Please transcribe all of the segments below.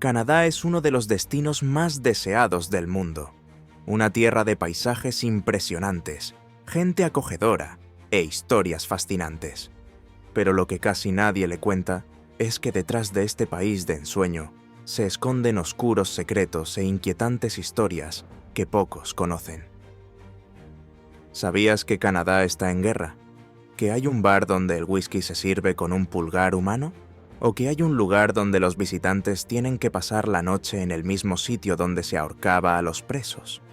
Canadá es uno de los destinos más deseados del mundo. Una tierra de paisajes impresionantes, gente acogedora e historias fascinantes. Pero lo que casi nadie le cuenta es que detrás de este país de ensueño se esconden oscuros secretos e inquietantes historias que pocos conocen. ¿Sabías que Canadá está en guerra? ¿Que hay un bar donde el whisky se sirve con un pulgar humano? ¿O que hay un lugar donde los visitantes tienen que pasar la noche en el mismo sitio donde se ahorcaba a los presos?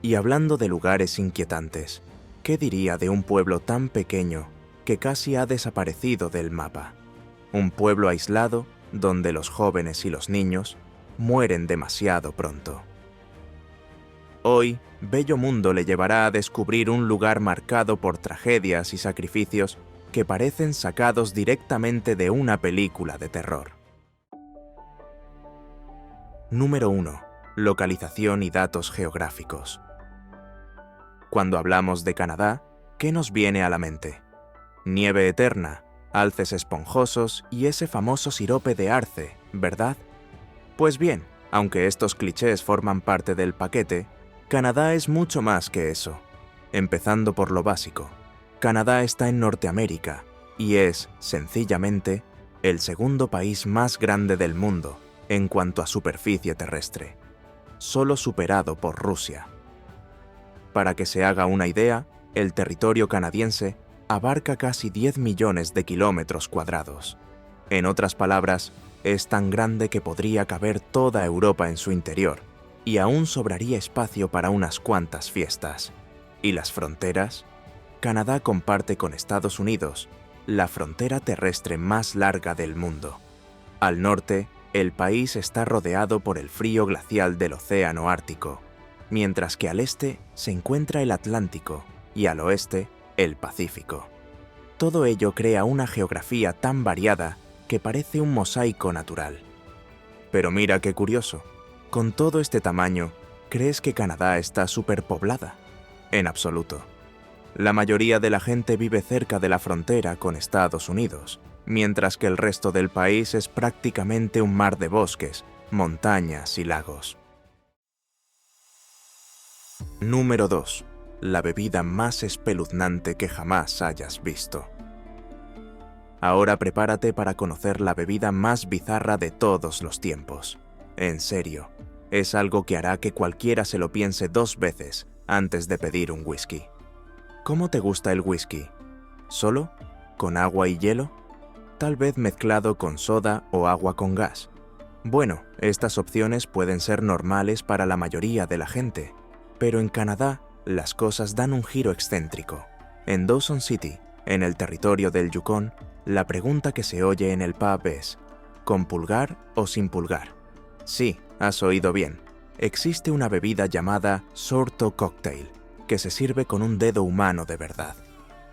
Y hablando de lugares inquietantes, ¿qué diría de un pueblo tan pequeño que casi ha desaparecido del mapa? Un pueblo aislado donde los jóvenes y los niños mueren demasiado pronto. Hoy, Bello Mundo le llevará a descubrir un lugar marcado por tragedias y sacrificios que parecen sacados directamente de una película de terror. Número 1. Localización y datos geográficos. Cuando hablamos de Canadá, ¿qué nos viene a la mente? Nieve eterna, alces esponjosos y ese famoso sirope de arce, ¿verdad? Pues bien, aunque estos clichés forman parte del paquete, Canadá es mucho más que eso. Empezando por lo básico, Canadá está en Norteamérica y es, sencillamente, el segundo país más grande del mundo en cuanto a superficie terrestre, solo superado por Rusia. Para que se haga una idea, el territorio canadiense abarca casi 10 millones de kilómetros cuadrados. En otras palabras, es tan grande que podría caber toda Europa en su interior, y aún sobraría espacio para unas cuantas fiestas. ¿Y las fronteras? Canadá comparte con Estados Unidos la frontera terrestre más larga del mundo. Al norte, el país está rodeado por el frío glacial del Océano Ártico, mientras que al este se encuentra el Atlántico y al oeste, el Pacífico. Todo ello crea una geografía tan variada que parece un mosaico natural. Pero mira qué curioso, con todo este tamaño, ¿crees que Canadá está superpoblada? En absoluto. La mayoría de la gente vive cerca de la frontera con Estados Unidos, mientras que el resto del país es prácticamente un mar de bosques, montañas y lagos. Número 2. La bebida más espeluznante que jamás hayas visto. Ahora prepárate para conocer la bebida más bizarra de todos los tiempos. En serio, es algo que hará que cualquiera se lo piense 2 veces antes de pedir un whisky. ¿Cómo te gusta el whisky? ¿Solo? ¿Con agua y hielo? ¿Tal vez mezclado con soda o agua con gas? Bueno, estas opciones pueden ser normales para la mayoría de la gente, pero en Canadá las cosas dan un giro excéntrico. En Dawson City, en el territorio del Yukon, la pregunta que se oye en el pub es ¿con pulgar o sin pulgar? Sí, has oído bien. Existe una bebida llamada Sorto Cocktail, que se sirve con un dedo humano de verdad.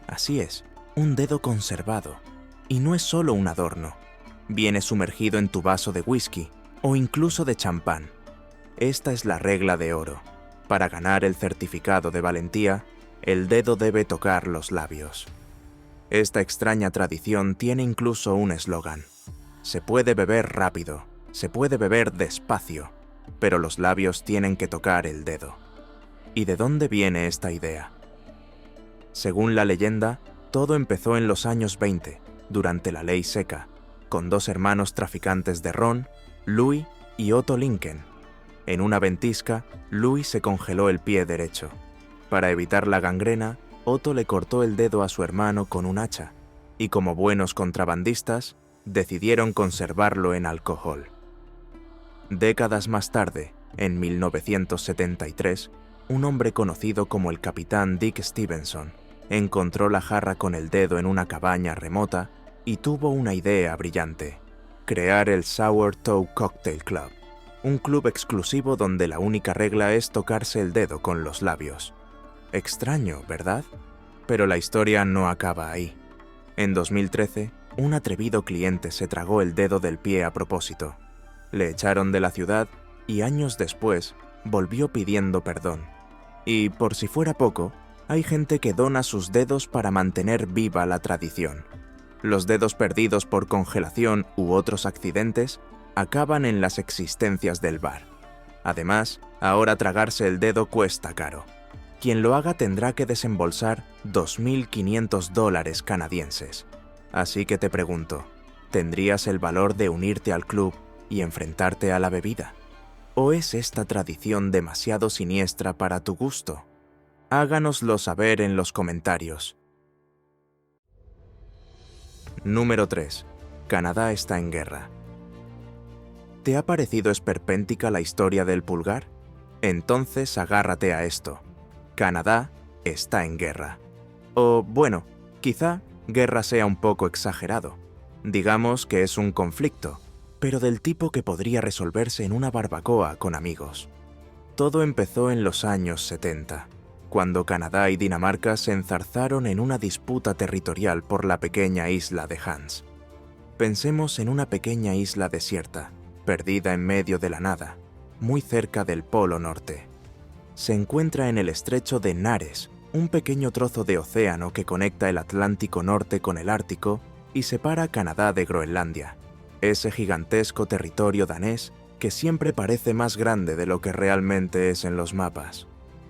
Así es, un dedo conservado. Y no es solo un adorno. Viene sumergido en tu vaso de whisky o incluso de champán. Esta es la regla de oro. Para ganar el certificado de valentía, el dedo debe tocar los labios. Esta extraña tradición tiene incluso un eslogan. Se puede beber rápido, se puede beber despacio, pero los labios tienen que tocar el dedo. ¿Y de dónde viene esta idea? Según la leyenda, todo empezó en los años 20, durante la ley seca, con 2 hermanos traficantes de ron, Louis y Otto Lincoln. En una ventisca, Louis se congeló el pie derecho. Para evitar la gangrena, Otto le cortó el dedo a su hermano con un hacha, y como buenos contrabandistas, decidieron conservarlo en alcohol. Décadas más tarde, en 1973, un hombre conocido como el capitán Dick Stevenson encontró la jarra con el dedo en una cabaña remota y tuvo una idea brillante: crear el Sour Toe Cocktail Club, un club exclusivo donde la única regla es tocarse el dedo con los labios. Extraño, ¿verdad? Pero la historia no acaba ahí. En 2013, un atrevido cliente se tragó el dedo del pie a propósito. Le echaron de la ciudad y años después volvió pidiendo perdón. Y por si fuera poco, hay gente que dona sus dedos para mantener viva la tradición. Los dedos perdidos por congelación u otros accidentes acaban en las existencias del bar. Además, ahora tragarse el dedo cuesta caro. Quien lo haga tendrá que desembolsar $2.500 canadienses. Así que te pregunto, ¿tendrías el valor de unirte al club y enfrentarte a la bebida? ¿O es esta tradición demasiado siniestra para tu gusto? Háganoslo saber en los comentarios. Número 3. Canadá está en guerra. ¿Te ha parecido esperpéntica la historia del pulgar? Entonces agárrate a esto. Canadá está en guerra. O bueno, quizá guerra sea un poco exagerado. Digamos que es un conflicto, pero del tipo que podría resolverse en una barbacoa con amigos. Todo empezó en los años 70, cuando Canadá y Dinamarca se enzarzaron en una disputa territorial por la pequeña isla de Hans. Pensemos en una pequeña isla desierta, perdida en medio de la nada, muy cerca del Polo Norte. Se encuentra en el estrecho de Nares, un pequeño trozo de océano que conecta el Atlántico Norte con el Ártico y separa Canadá de Groenlandia, ese gigantesco territorio danés que siempre parece más grande de lo que realmente es en los mapas.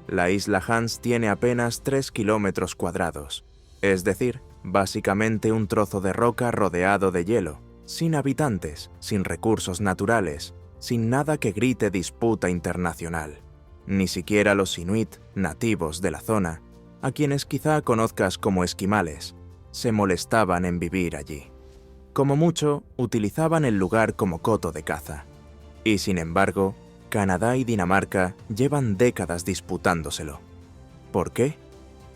La isla Hans tiene apenas 3 kilómetros cuadrados, es decir, básicamente un trozo de roca rodeado de hielo, sin habitantes, sin recursos naturales, sin nada que grite disputa internacional. Ni siquiera los inuit, nativos de la zona, a quienes quizá conozcas como esquimales, se molestaban en vivir allí. Como mucho, utilizaban el lugar como coto de caza. Y sin embargo, Canadá y Dinamarca llevan décadas disputándoselo. ¿Por qué?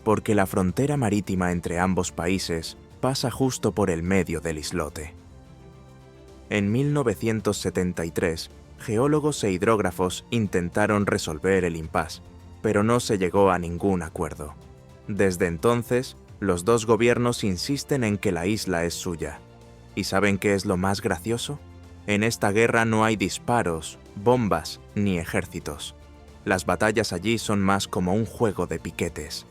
Porque la frontera marítima entre ambos países pasa justo por el medio del islote. En 1973, geólogos e hidrógrafos intentaron resolver el impasse, pero no se llegó a ningún acuerdo. Desde entonces, los dos gobiernos insisten en que la isla es suya. ¿Y saben qué es lo más gracioso? En esta guerra no hay disparos, bombas ni ejércitos. Las batallas allí son más como un juego de piquetes.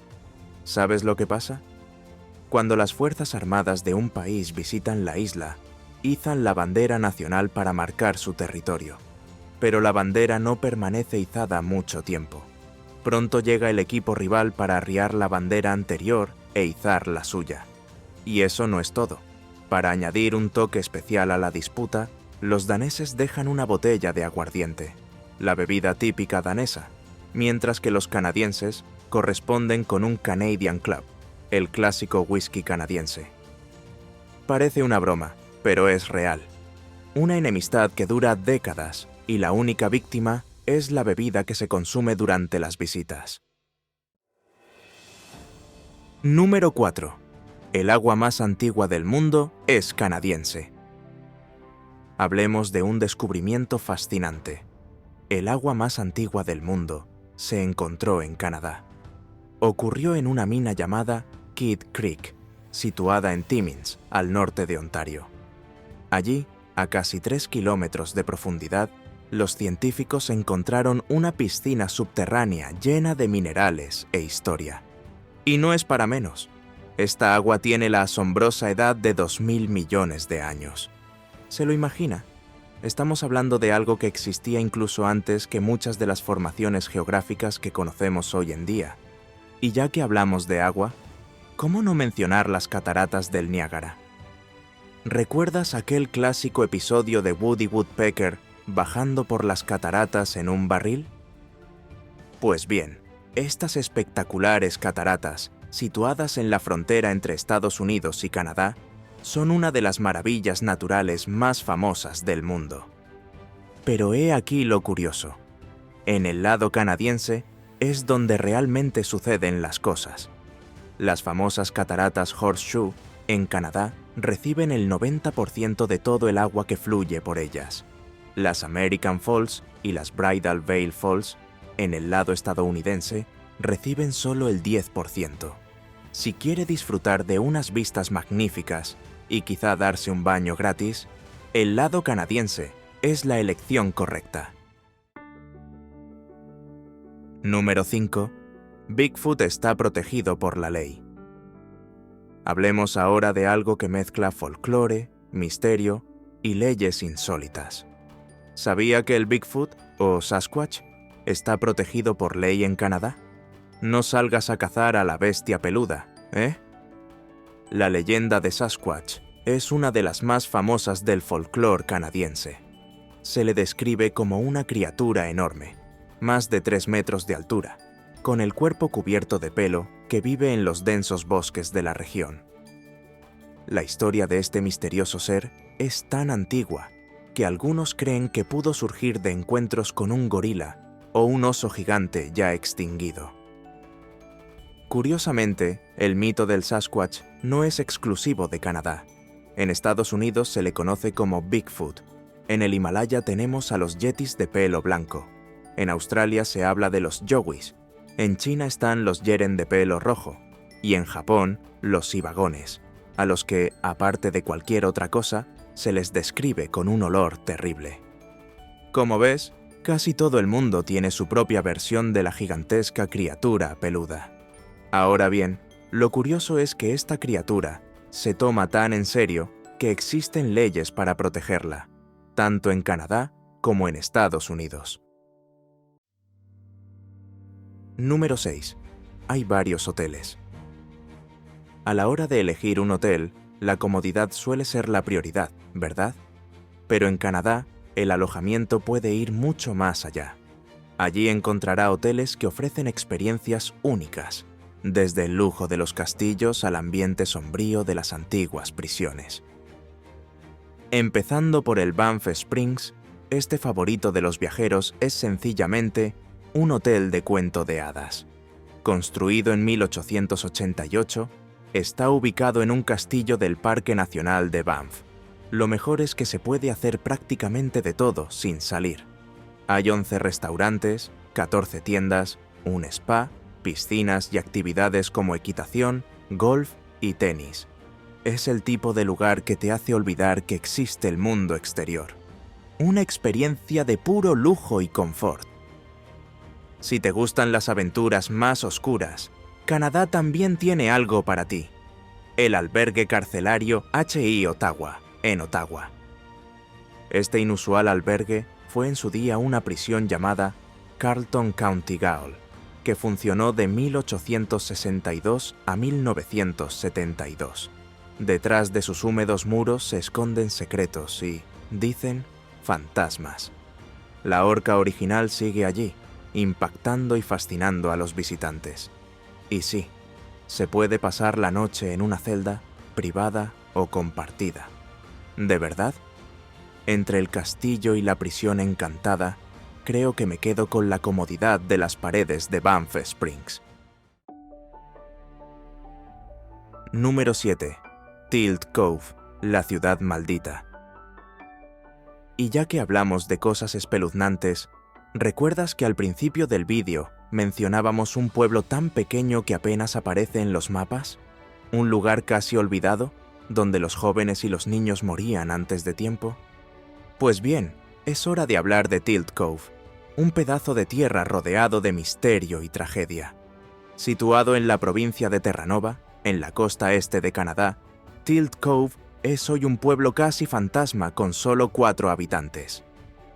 ¿Sabes lo que pasa? Cuando las fuerzas armadas de un país visitan la isla, izan la bandera nacional para marcar su territorio. Pero la bandera no permanece izada mucho tiempo. Pronto llega el equipo rival para arriar la bandera anterior e izar la suya. Y eso no es todo. Para añadir un toque especial a la disputa, los daneses dejan una botella de aguardiente, la bebida típica danesa, mientras que los canadienses corresponden con un Canadian Club, el clásico whisky canadiense. Parece una broma, pero es real. Una enemistad que dura décadas y la única víctima es la bebida que se consume durante las visitas. Número 4. El agua más antigua del mundo es canadiense. Hablemos de un descubrimiento fascinante. El agua más antigua del mundo se encontró en Canadá. Ocurrió en una mina llamada Kidd Creek, situada en Timmins, al norte de Ontario. Allí, a casi 3 kilómetros de profundidad, los científicos encontraron una piscina subterránea llena de minerales e historia. Y no es para menos. Esta agua tiene la asombrosa edad de 2.000 millones de años. ¿Se lo imagina? Estamos hablando de algo que existía incluso antes que muchas de las formaciones geográficas que conocemos hoy en día. Y ya que hablamos de agua, ¿cómo no mencionar las cataratas del Niágara? ¿Recuerdas aquel clásico episodio de Woody Woodpecker bajando por las cataratas en un barril? Pues bien, estas espectaculares cataratas, situadas en la frontera entre Estados Unidos y Canadá, son una de las maravillas naturales más famosas del mundo. Pero he aquí lo curioso. En el lado canadiense es donde realmente suceden las cosas. Las famosas cataratas Horseshoe, en Canadá, reciben el 90% de todo el agua que fluye por ellas. Las American Falls y las Bridal Veil Falls, en el lado estadounidense, reciben solo el 10%. Si quiere disfrutar de unas vistas magníficas y quizá darse un baño gratis, el lado canadiense es la elección correcta. Número 5. Bigfoot está protegido por la ley. Hablemos ahora de algo que mezcla folclore, misterio y leyes insólitas. ¿Sabía que el Bigfoot, o Sasquatch, está protegido por ley en Canadá? No salgas a cazar a la bestia peluda, ¿eh? La leyenda de Sasquatch es una de las más famosas del folclore canadiense. Se le describe como una criatura enorme, más de 3 metros de altura, con el cuerpo cubierto de pelo que vive en los densos bosques de la región. La historia de este misterioso ser es tan antigua que algunos creen que pudo surgir de encuentros con un gorila o un oso gigante ya extinguido. Curiosamente, el mito del Sasquatch no es exclusivo de Canadá. En Estados Unidos se le conoce como Bigfoot. En el Himalaya tenemos a los yetis de pelo blanco. En Australia se habla de los yogis. En China están los yeren de pelo rojo. Y en Japón, los sibagones, a los que, aparte de cualquier otra cosa, se les describe con un olor terrible. Como ves, casi todo el mundo tiene su propia versión de la gigantesca criatura peluda. Ahora bien, lo curioso es que esta criatura se toma tan en serio que existen leyes para protegerla, tanto en Canadá como en Estados Unidos. Número 6. Hay varios hoteles. A la hora de elegir un hotel, la comodidad suele ser la prioridad, ¿verdad? Pero en Canadá, el alojamiento puede ir mucho más allá. Allí encontrará hoteles que ofrecen experiencias únicas, desde el lujo de los castillos al ambiente sombrío de las antiguas prisiones. Empezando por el Banff Springs, este favorito de los viajeros es sencillamente un hotel de cuento de hadas. Construido en 1888, está ubicado en un castillo del Parque Nacional de Banff. Lo mejor es que se puede hacer prácticamente de todo sin salir. Hay 11 restaurantes, 14 tiendas, un spa, piscinas y actividades como equitación, golf y tenis. Es el tipo de lugar que te hace olvidar que existe el mundo exterior. Una experiencia de puro lujo y confort. Si te gustan las aventuras más oscuras, Canadá también tiene algo para ti. El albergue carcelario H.I. Ottawa, en Ottawa. Este inusual albergue fue en su día una prisión llamada Carleton County Gaol, que funcionó de 1862 a 1972. Detrás de sus húmedos muros se esconden secretos y, dicen, fantasmas. La horca original sigue allí, impactando y fascinando a los visitantes. Y sí, se puede pasar la noche en una celda, privada o compartida. ¿De verdad? Entre el castillo y la prisión encantada, creo que me quedo con la comodidad de las paredes de Banff Springs. Número 7. Tilt Cove, la ciudad maldita. Y ya que hablamos de cosas espeluznantes, ¿recuerdas que al principio del vídeo mencionábamos un pueblo tan pequeño que apenas aparece en los mapas? ¿Un lugar casi olvidado, donde los jóvenes y los niños morían antes de tiempo? Pues bien, es hora de hablar de Tilt Cove, un pedazo de tierra rodeado de misterio y tragedia. Situado en la provincia de Terranova, en la costa este de Canadá, Tilt Cove es hoy un pueblo casi fantasma con solo 4 habitantes.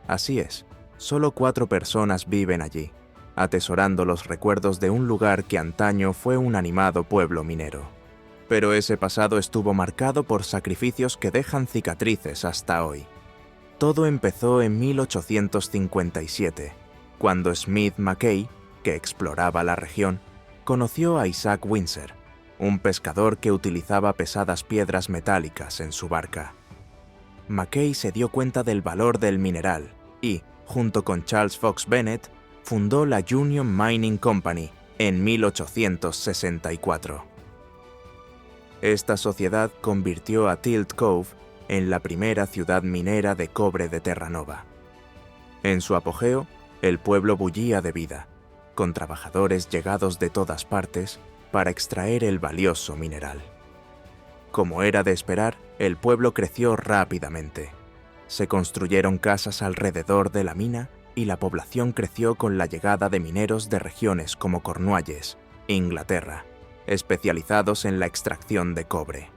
Así es, solo 4 personas viven allí, atesorando los recuerdos de un lugar que antaño fue un animado pueblo minero. Pero ese pasado estuvo marcado por sacrificios que dejan cicatrices hasta hoy. Todo empezó en 1857, cuando Smith Mackay, que exploraba la región, conoció a Isaac Windsor, un pescador que utilizaba pesadas piedras metálicas en su barca. Mackay se dio cuenta del valor del mineral y, junto con Charles Fox Bennett, fundó la Union Mining Company en 1864. Esta sociedad convirtió a Tilt Cove en la primera ciudad minera de cobre de Terranova. En su apogeo, el pueblo bullía de vida, con trabajadores llegados de todas partes para extraer el valioso mineral. Como era de esperar, el pueblo creció rápidamente. Se construyeron casas alrededor de la mina y la población creció con la llegada de mineros de regiones como Cornualles, Inglaterra, especializados en la extracción de cobre.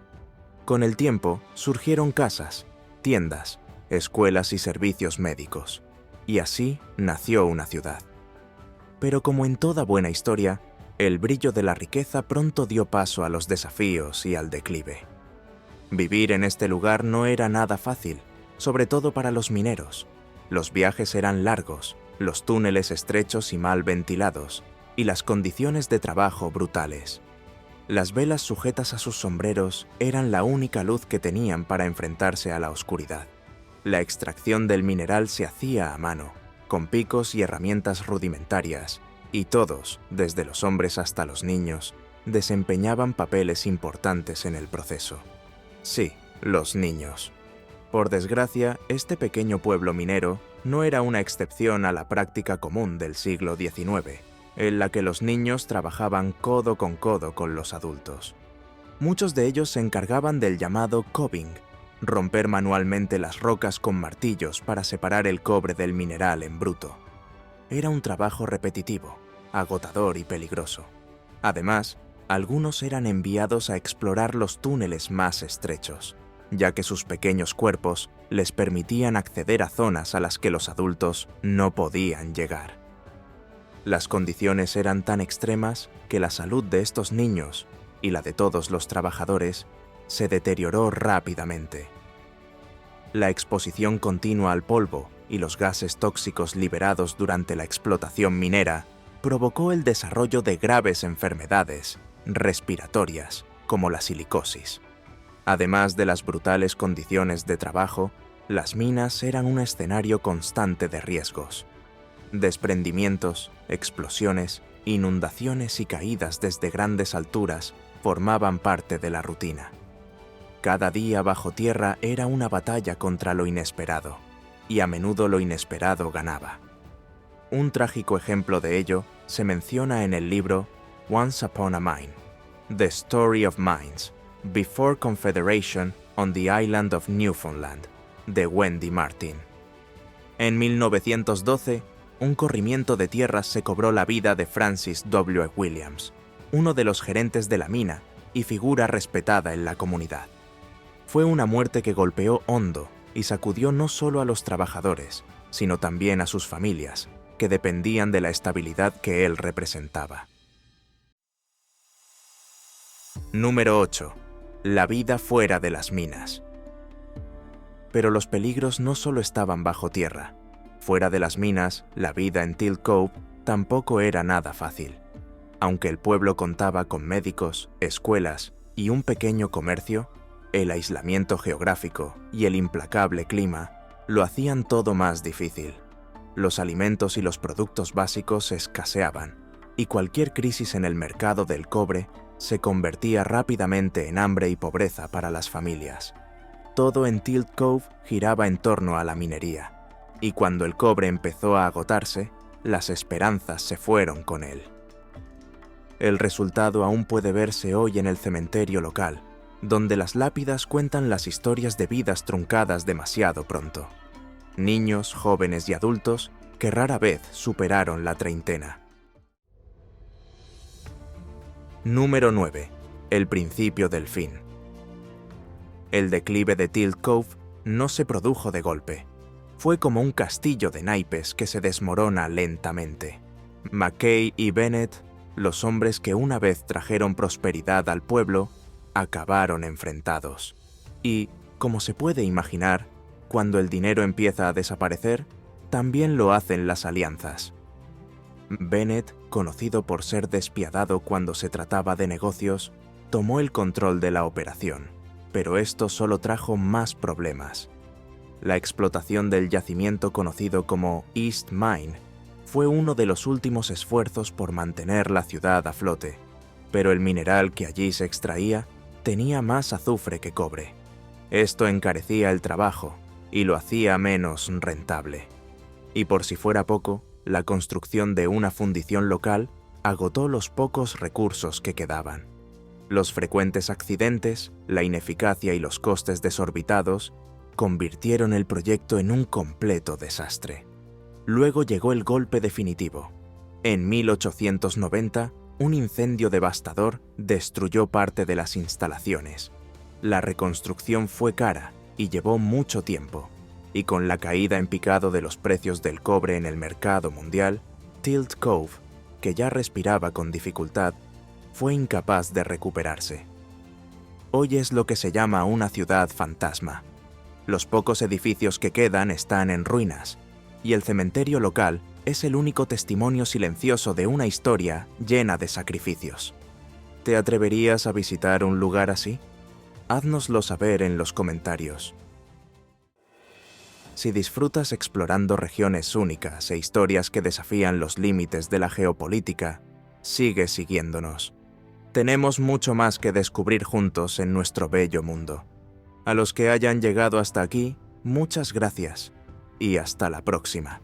Con el tiempo surgieron casas, tiendas, escuelas y servicios médicos. Y así nació una ciudad. Pero como en toda buena historia, el brillo de la riqueza pronto dio paso a los desafíos y al declive. Vivir en este lugar no era nada fácil, sobre todo para los mineros. Los viajes eran largos, los túneles estrechos y mal ventilados, y las condiciones de trabajo brutales. Las velas sujetas a sus sombreros eran la única luz que tenían para enfrentarse a la oscuridad. La extracción del mineral se hacía a mano, con picos y herramientas rudimentarias, y todos, desde los hombres hasta los niños, desempeñaban papeles importantes en el proceso. Sí, los niños. Por desgracia, este pequeño pueblo minero no era una excepción a la práctica común del siglo XIX, en la que los niños trabajaban codo con los adultos. Muchos de ellos se encargaban del llamado cobbing, romper manualmente las rocas con martillos para separar el cobre del mineral en bruto. Era un trabajo repetitivo, agotador y peligroso. Además, algunos eran enviados a explorar los túneles más estrechos, ya que sus pequeños cuerpos les permitían acceder a zonas a las que los adultos no podían llegar. Las condiciones eran tan extremas que la salud de estos niños y la de todos los trabajadores se deterioró rápidamente. La exposición continua al polvo y los gases tóxicos liberados durante la explotación minera provocó el desarrollo de graves enfermedades respiratorias, como la silicosis. Además de las brutales condiciones de trabajo, las minas eran un escenario constante de riesgos. Desprendimientos, explosiones, inundaciones y caídas desde grandes alturas formaban parte de la rutina. Cada día bajo tierra era una batalla contra lo inesperado, y a menudo lo inesperado ganaba. Un trágico ejemplo de ello se menciona en el libro Once Upon a Mine, The Story of Mines, Before Confederation on the Island of Newfoundland, de Wendy Martin. En 1912, un corrimiento de tierras se cobró la vida de Francis W. Williams, uno de los gerentes de la mina y figura respetada en la comunidad. Fue una muerte que golpeó hondo y sacudió no solo a los trabajadores, sino también a sus familias, que dependían de la estabilidad que él representaba. Número 8. La vida fuera de las minas. Pero los peligros no solo estaban bajo tierra. Fuera de las minas, la vida en Teal Cove tampoco era nada fácil. Aunque el pueblo contaba con médicos, escuelas y un pequeño comercio, el aislamiento geográfico y el implacable clima lo hacían todo más difícil. Los alimentos y los productos básicos escaseaban, y cualquier crisis en el mercado del cobre se convertía rápidamente en hambre y pobreza para las familias. Todo en Teal Cove giraba en torno a la minería, y cuando el cobre empezó a agotarse, las esperanzas se fueron con él. El resultado aún puede verse hoy en el cementerio local, donde las lápidas cuentan las historias de vidas truncadas demasiado pronto. Niños, jóvenes y adultos que rara vez superaron la treintena. Número 9. El principio del fin. El declive de Teal Cove no se produjo de golpe. Fue como un castillo de naipes que se desmorona lentamente. Mackay y Bennett, los hombres que una vez trajeron prosperidad al pueblo, acabaron enfrentados. Y, como se puede imaginar, cuando el dinero empieza a desaparecer, también lo hacen las alianzas. Bennett, conocido por ser despiadado cuando se trataba de negocios, tomó el control de la operación, pero esto solo trajo más problemas. La explotación del yacimiento conocido como East Mine fue uno de los últimos esfuerzos por mantener la ciudad a flote, pero el mineral que allí se extraía tenía más azufre que cobre. Esto encarecía el trabajo y lo hacía menos rentable. Y por si fuera poco, la construcción de una fundición local agotó los pocos recursos que quedaban. Los frecuentes accidentes, la ineficacia y los costes desorbitados convirtieron el proyecto en un completo desastre. Luego llegó el golpe definitivo. En 1890, un incendio devastador destruyó parte de las instalaciones. La reconstrucción fue cara y llevó mucho tiempo, y con la caída en picado de los precios del cobre en el mercado mundial, Tilt Cove, que ya respiraba con dificultad, fue incapaz de recuperarse. Hoy es lo que se llama una ciudad fantasma. Los pocos edificios que quedan están en ruinas, y el cementerio local es el único testimonio silencioso de una historia llena de sacrificios. ¿Te atreverías a visitar un lugar así? Háznoslo saber en los comentarios. Si disfrutas explorando regiones únicas e historias que desafían los límites de la geopolítica, sigue siguiéndonos. Tenemos mucho más que descubrir juntos en nuestro bello mundo. A los que hayan llegado hasta aquí, muchas gracias y hasta la próxima.